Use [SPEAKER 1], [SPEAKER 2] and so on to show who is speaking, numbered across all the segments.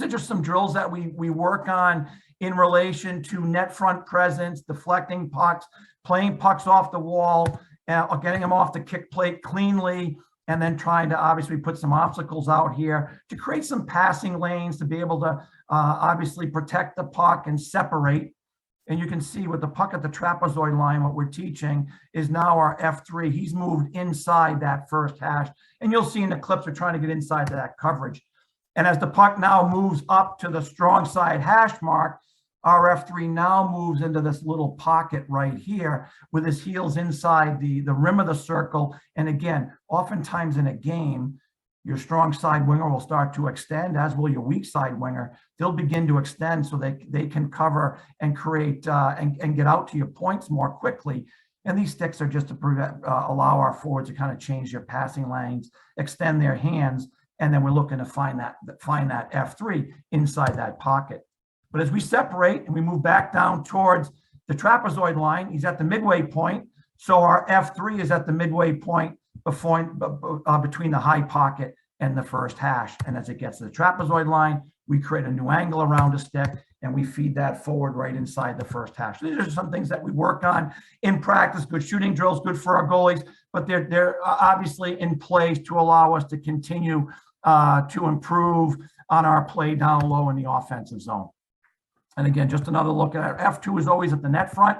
[SPEAKER 1] are just some drills that we work on in relation to net front presence, deflecting pucks, playing pucks off the wall, getting them off the kick plate cleanly, and then trying to obviously put some obstacles out here to create some passing lanes to be able to obviously protect the puck and separate. And you can see with the puck at the trapezoid line, what we're teaching is now our F3. He's moved inside that first hash. And you'll see in the clips, we're trying to get inside that coverage. And as the puck now moves up to the strong side hash mark, our F3 now moves into this little pocket right here with his heels inside the rim of the circle. And again, oftentimes in a game, your strong side winger will start to extend, as will your weak side winger. They'll begin to extend so they can cover and create and get out to your points more quickly. And these sticks are just to allow our forwards to kind of change their passing lanes, extend their hands, and then we're looking to find that F3 inside that pocket. But as we separate and we move back down towards the trapezoid line, he's at the midway point. So our F3 is at the midway point between the high pocket and the first hash. And as it gets to the trapezoid line, we create a new angle around a stick and we feed that forward right inside the first hash. These are some things that we work on in practice, good shooting drills, good for our goalies, but they're obviously in place to allow us to continue to improve on our play down low in the offensive zone. And again, just another look at our F2 is always at the net front.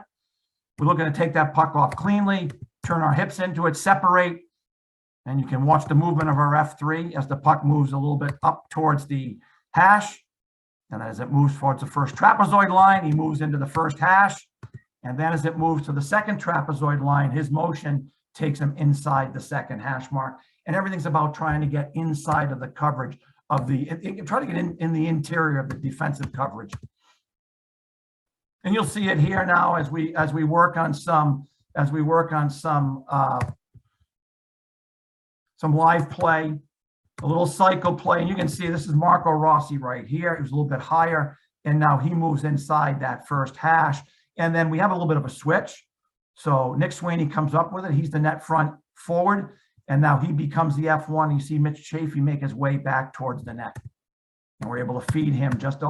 [SPEAKER 1] We're looking to take that puck off cleanly, turn our hips into it, separate, and you can watch the movement of our F3 as the puck moves a little bit up towards the hash. And as it moves towards the first trapezoid line, he moves into the first hash. And then as it moves to the second trapezoid line, his motion takes him inside the second hash mark. And everything's about trying to get inside of the coverage of try to get in the interior of the defensive coverage. And you'll see it here now as we work on some live play, a little cycle play. And you can see this is Marco Rossi right here. He was a little bit higher, and now he moves inside that first hash. And then we have a little bit of a switch. So Nick Sweeney comes up with it. He's the net front forward, and now he becomes the F1. You see Mitch Chaffee make his way back towards the net. And we're able to feed him just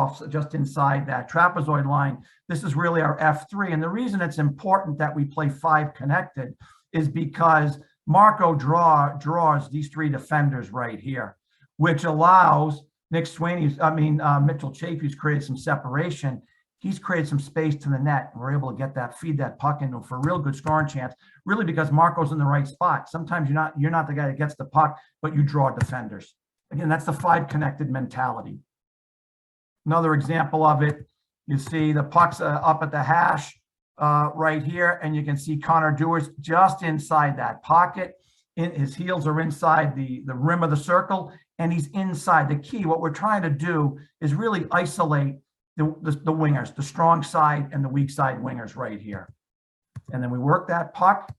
[SPEAKER 1] inside that trapezoid line. This is really our F3. And the reason it's important that we play 5 connected is because Marco draws these 3 defenders right here, which allows Mitchell Chaffee's created some separation. He's created some space to the net. And we're able to feed that puck into for a real good scoring chance, really because Marco's in the right spot. Sometimes you're not the guy that gets the puck, but you draw defenders. Again, that's the 5 connected mentality. Another example of it, you see the puck's up at the hash right here, and you can see Connor Dewar's just inside that pocket. His heels are inside the rim of the circle, and he's inside. The key, what we're trying to do is really isolate the wingers, the strong side and the weak side wingers right here. And then we work that puck,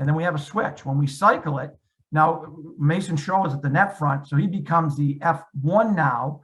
[SPEAKER 1] and then we have a switch. When we cycle it, now, Mason Shaw is at the net front, so he becomes the F1 now.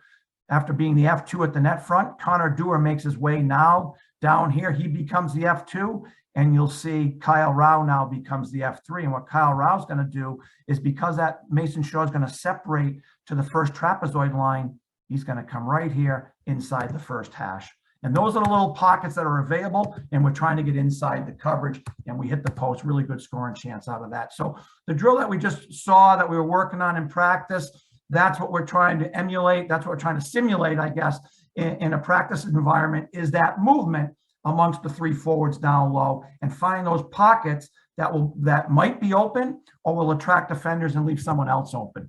[SPEAKER 1] After being the F2 at the net front, Connor Dewar makes his way now down here. He becomes the F2, and you'll see Kyle Rao now becomes the F3. And what Kyle Rao's going to do is, because that Mason Shaw is going to separate to the first trapezoid line, he's going to come right here inside the first hash. And those are the little pockets that are available, and we're trying to get inside the coverage, and we hit the post. Really good scoring chance out of that. So the drill that we just saw that we were working on in practice, that's what we're trying to emulate. That's what we're trying to simulate, I guess, in a practice environment, is that movement amongst the 3 forwards down low and find those pockets that might be open or will attract defenders and leave someone else open.